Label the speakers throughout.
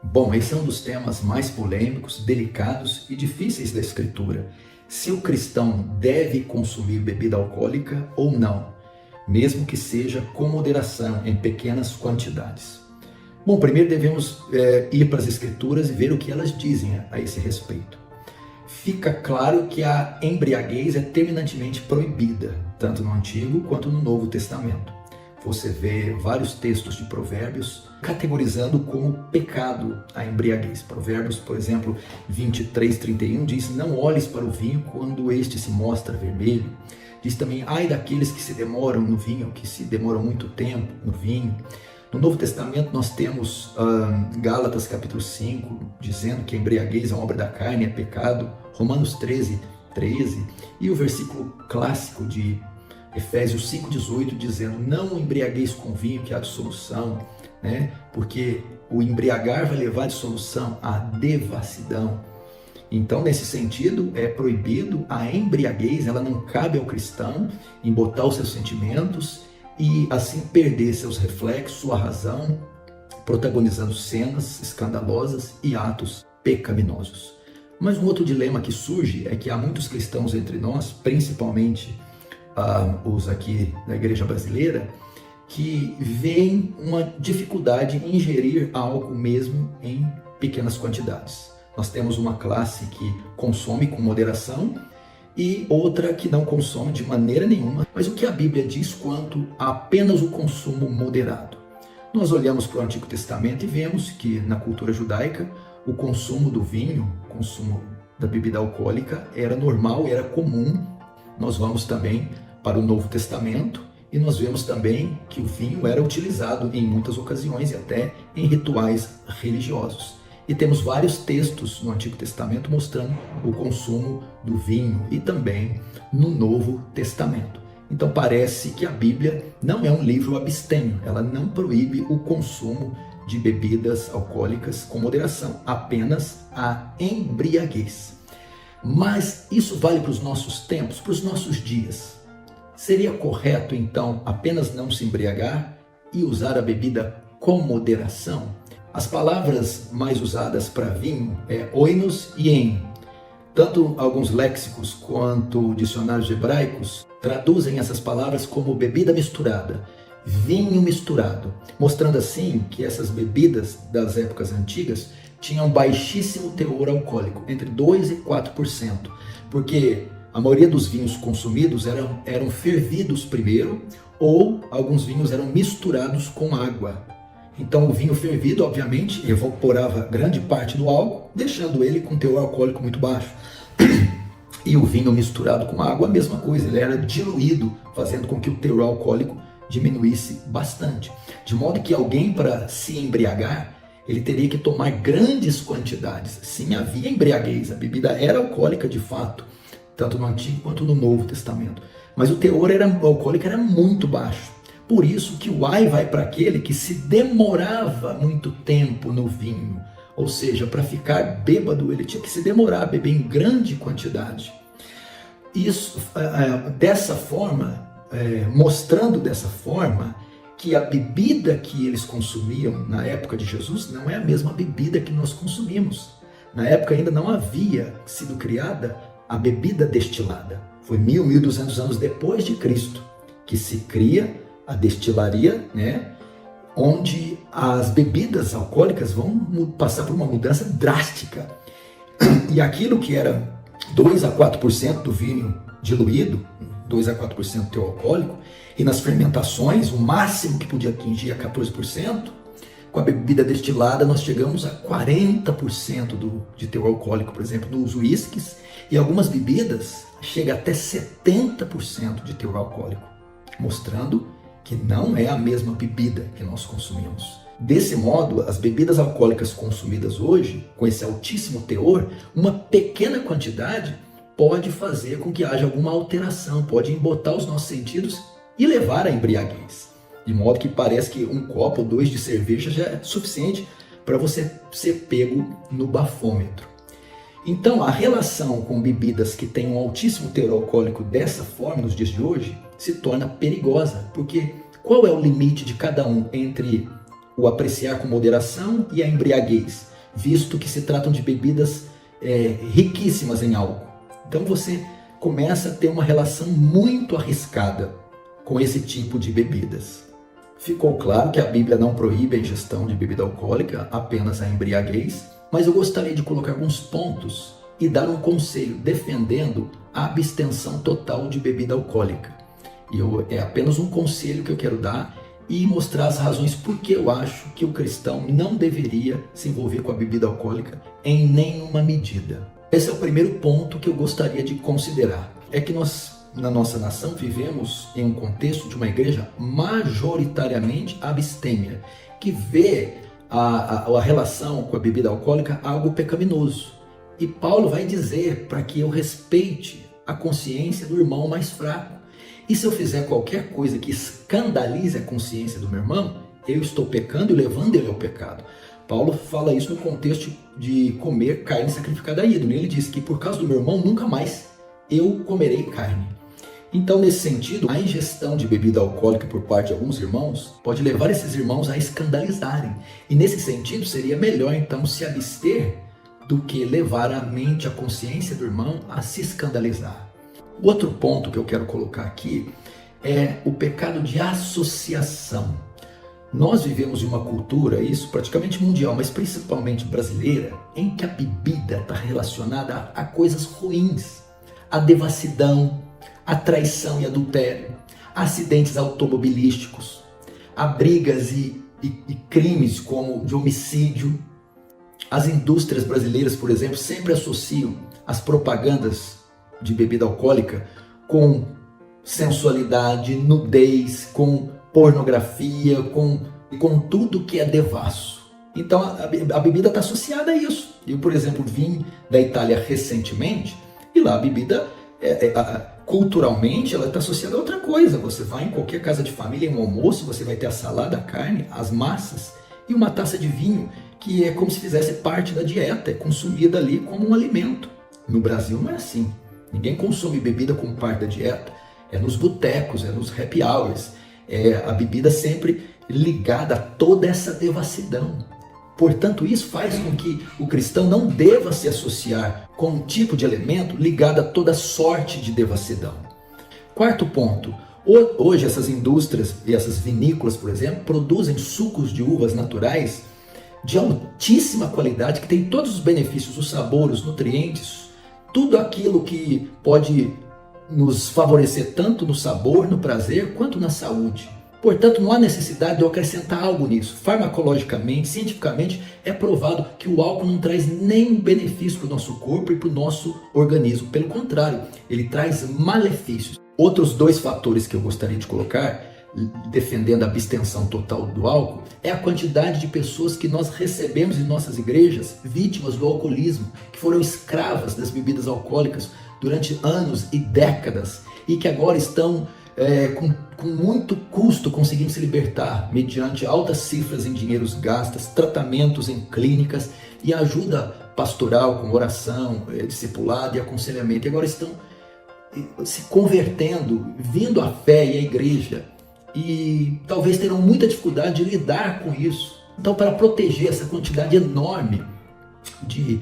Speaker 1: Bom, esse é um dos temas mais polêmicos, delicados e difíceis da Escritura. Se o cristão deve consumir bebida alcoólica ou não, mesmo que seja com moderação, em pequenas quantidades. Bom, primeiro devemos ir para as Escrituras e ver o que elas dizem a esse respeito. Fica claro que a embriaguez é terminantemente proibida, tanto no Antigo quanto no Novo Testamento. Você vê vários textos de Provérbios categorizando como pecado a embriaguez. Provérbios, por exemplo, 23:31 diz: não olhes para o vinho quando este se mostra vermelho. Diz também: ai daqueles que se demoram no vinho, que se demoram muito tempo no vinho. No Novo Testamento nós temos Gálatas capítulo 5, dizendo que a embriaguez é uma obra da carne, é pecado. Romanos 13:13 e o versículo clássico de Efésios 5:18 dizendo: não embriagueis com vinho que há dissolução, né? Porque o embriagar vai levar a dissolução, à devassidão. Então, nesse sentido, é proibido a embriaguez, ela não cabe ao cristão embotar os seus sentimentos e assim perder seus reflexos, sua razão, protagonizando cenas escandalosas e atos pecaminosos. Mas um outro dilema que surge é que há muitos cristãos entre nós, principalmente os aqui da igreja brasileira, que veem uma dificuldade em ingerir álcool mesmo em pequenas quantidades. Nós temos uma classe que consome com moderação e outra que não consome de maneira nenhuma. Mas o que a Bíblia diz quanto a apenas o consumo moderado? Nós olhamos para o Antigo Testamento e vemos que na cultura judaica o consumo do vinho, o consumo da bebida alcoólica era normal, era comum. Nós vamos também para o Novo Testamento e nós vemos também que o vinho era utilizado em muitas ocasiões e até em rituais religiosos. E temos vários textos no Antigo Testamento mostrando o consumo do vinho e também no Novo Testamento. Então parece que a Bíblia não é um livro abstêmio, ela não proíbe o consumo de bebidas alcoólicas com moderação, apenas a embriaguez. Mas isso vale para os nossos tempos, para os nossos dias. Seria correto, então, apenas não se embriagar e usar a bebida com moderação? As palavras mais usadas para vinho é oinos e en. Tanto alguns léxicos quanto dicionários hebraicos traduzem essas palavras como bebida misturada, vinho misturado, mostrando assim que essas bebidas das épocas antigas tinham baixíssimo teor alcoólico, entre 2% e 4%, porque a maioria dos vinhos consumidos eram fervidos primeiro, ou alguns vinhos eram misturados com água. Então o vinho fervido, obviamente, evaporava grande parte do álcool, deixando ele com teor alcoólico muito baixo. E o vinho misturado com água, a mesma coisa, ele era diluído, fazendo com que o teor alcoólico diminuísse bastante. De modo que alguém, para se embriagar, ele teria que tomar grandes quantidades. Sim, havia embriaguez, a bebida era alcoólica de fato, tanto no Antigo quanto no Novo Testamento. Mas o teor alcoólico era muito baixo. Por isso que o ai vai para aquele que se demorava muito tempo no vinho. Ou seja, para ficar bêbado, ele tinha que se demorar a beber em grande quantidade. Isso, dessa forma, mostrando dessa forma que a bebida que eles consumiam na época de Jesus não é a mesma bebida que nós consumimos. Na época ainda não havia sido criada a bebida destilada. Foi 1.200 anos depois de Cristo que se cria a destilaria, né? Onde as bebidas alcoólicas vão passar por uma mudança drástica. E aquilo que era 2 a 4% do vinho diluído, 2 a 4% teor alcoólico, e nas fermentações, o máximo que podia atingir é 14%, com a bebida destilada nós chegamos a 40% de teor alcoólico, por exemplo, nos uísques, e algumas bebidas chega até 70% de teor alcoólico, mostrando que não é a mesma bebida que nós consumimos. Desse modo, as bebidas alcoólicas consumidas hoje, com esse altíssimo teor, uma pequena quantidade pode fazer com que haja alguma alteração, pode embotar os nossos sentidos e levar à embriaguez. De modo que parece que um copo ou 2 de cerveja já é suficiente para você ser pego no bafômetro. Então, a relação com bebidas que têm um altíssimo teor alcoólico dessa forma nos dias de hoje se torna perigosa, porque qual é o limite de cada um entre o apreciar com moderação e a embriaguez, visto que se tratam de bebidas riquíssimas em álcool. Então você começa a ter uma relação muito arriscada com esse tipo de bebidas. Ficou claro que a Bíblia não proíbe a ingestão de bebida alcoólica, apenas a embriaguez, mas eu gostaria de colocar alguns pontos e dar um conselho defendendo a abstenção total de bebida alcoólica. É apenas um conselho que eu quero dar e mostrar as razões por que eu acho que o cristão não deveria se envolver com a bebida alcoólica em nenhuma medida. Esse é o primeiro ponto que eu gostaria de considerar. É que nós, na nossa nação, vivemos em um contexto de uma igreja majoritariamente abstêmia, que vê a relação com a bebida alcoólica algo pecaminoso. E Paulo vai dizer para que eu respeite a consciência do irmão mais fraco. E se eu fizer qualquer coisa que escandalize a consciência do meu irmão, eu estou pecando e levando ele ao pecado. Paulo fala isso no contexto de comer carne sacrificada a ídolo. Ele diz que por causa do meu irmão, nunca mais eu comerei carne. Então, nesse sentido, a ingestão de bebida alcoólica por parte de alguns irmãos pode levar esses irmãos a escandalizarem. E nesse sentido, seria melhor então se abster do que levar a mente, a consciência do irmão a se escandalizar. Outro ponto que eu quero colocar aqui é o pecado de associação. Nós vivemos em uma cultura, isso praticamente mundial, mas principalmente brasileira, em que a bebida está relacionada a coisas ruins, a devassidão, a traição e adultério, a acidentes automobilísticos, a brigas e crimes como de homicídio. As indústrias brasileiras, por exemplo, sempre associam as propagandas de bebida alcoólica com sensualidade, nudez, com pornografia, com tudo que é devasso. Então a bebida está associada a isso. Eu, por exemplo, vim da Itália recentemente e lá a bebida, culturalmente, ela está associada a outra coisa. Você vai em qualquer casa de família, em um almoço, você vai ter a salada, a carne, as massas e uma taça de vinho, que é como se fizesse parte da dieta, é consumida ali como um alimento. No Brasil não é assim. Ninguém consome bebida como parte da dieta. É nos botecos, é nos happy hours. É a bebida sempre ligada a toda essa devassidão. Portanto, isso faz com que o cristão não deva se associar com um tipo de elemento ligado a toda sorte de devassidão. Quarto ponto. Hoje essas indústrias e essas vinícolas, por exemplo, produzem sucos de uvas naturais de altíssima qualidade, que tem todos os benefícios, o sabor, os nutrientes, tudo aquilo que pode nos favorecer tanto no sabor, no prazer, quanto na saúde. Portanto, não há necessidade de eu acrescentar algo nisso. Farmacologicamente, cientificamente, é provado que o álcool não traz nenhum benefício para o nosso corpo e para o nosso organismo. Pelo contrário, ele traz malefícios. Outros dois fatores que eu gostaria de colocar, defendendo a abstenção total do álcool, é a quantidade de pessoas que nós recebemos em nossas igrejas, vítimas do alcoolismo, que foram escravas das bebidas alcoólicas durante anos e décadas e que agora estão com muito custo conseguindo se libertar mediante altas cifras em dinheiros gastos, tratamentos em clínicas e ajuda pastoral com oração, discipulado e aconselhamento. E agora estão se convertendo, vindo à fé e à igreja, e talvez terão muita dificuldade de lidar com isso. Então, para proteger essa quantidade enorme de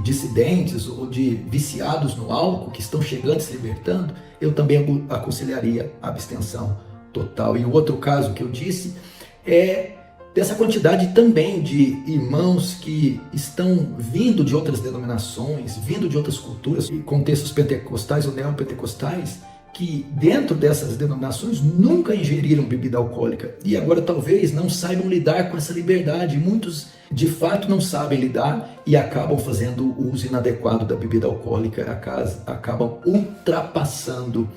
Speaker 1: dissidentes ou de viciados no álcool que estão chegando e se libertando, eu também aconselharia a abstenção total. E o outro caso que eu disse é dessa quantidade também de irmãos que estão vindo de outras denominações, vindo de outras culturas, contextos pentecostais ou neopentecostais, que dentro dessas denominações nunca ingeriram bebida alcoólica e agora talvez não saibam lidar com essa liberdade. Muitos de fato não sabem lidar e acabam fazendo o uso inadequado da bebida alcoólica, acabam ultrapassando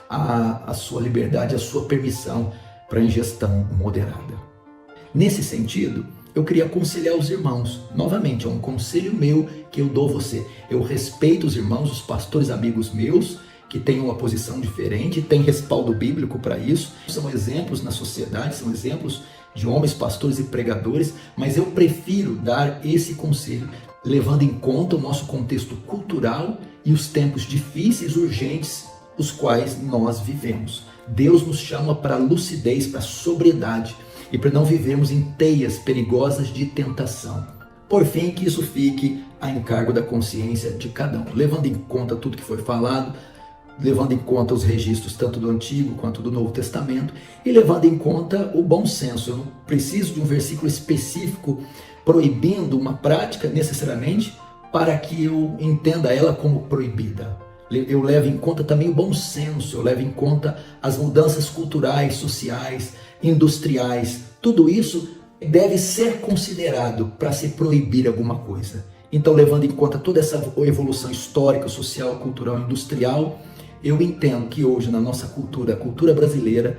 Speaker 1: a sua liberdade, a sua permissão para ingestão moderada. Nesse sentido, eu queria aconselhar os irmãos. Novamente, é um conselho meu que eu dou a você. Eu respeito os irmãos, os pastores amigos meus, que têm uma posição diferente, têm respaldo bíblico para isso. São exemplos na sociedade, são exemplos de homens, pastores e pregadores, mas eu prefiro dar esse conselho, levando em conta o nosso contexto cultural e os tempos difíceis, urgentes, os quais nós vivemos. Deus nos chama para a lucidez, para a sobriedade. e para não vivermos em teias perigosas de tentação. Por fim, que isso fique a encargo da consciência de cada um, levando em conta tudo que foi falado, levando em conta os registros tanto do Antigo quanto do Novo Testamento e levando em conta o bom senso. Eu não preciso de um versículo específico proibindo uma prática necessariamente para que eu entenda ela como proibida. Eu levo em conta também o bom senso, eu levo em conta as mudanças culturais, sociais, industriais. Tudo isso deve ser considerado para se proibir alguma coisa. Então, levando em conta toda essa evolução histórica, social, cultural, industrial, eu entendo que hoje na nossa cultura, a cultura brasileira,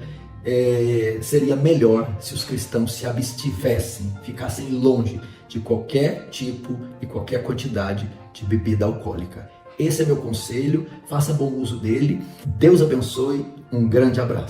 Speaker 1: seria melhor se os cristãos se abstivessem, ficassem longe de qualquer tipo e qualquer quantidade de bebida alcoólica. Esse é meu conselho, faça bom uso dele. Deus abençoe, um grande abraço.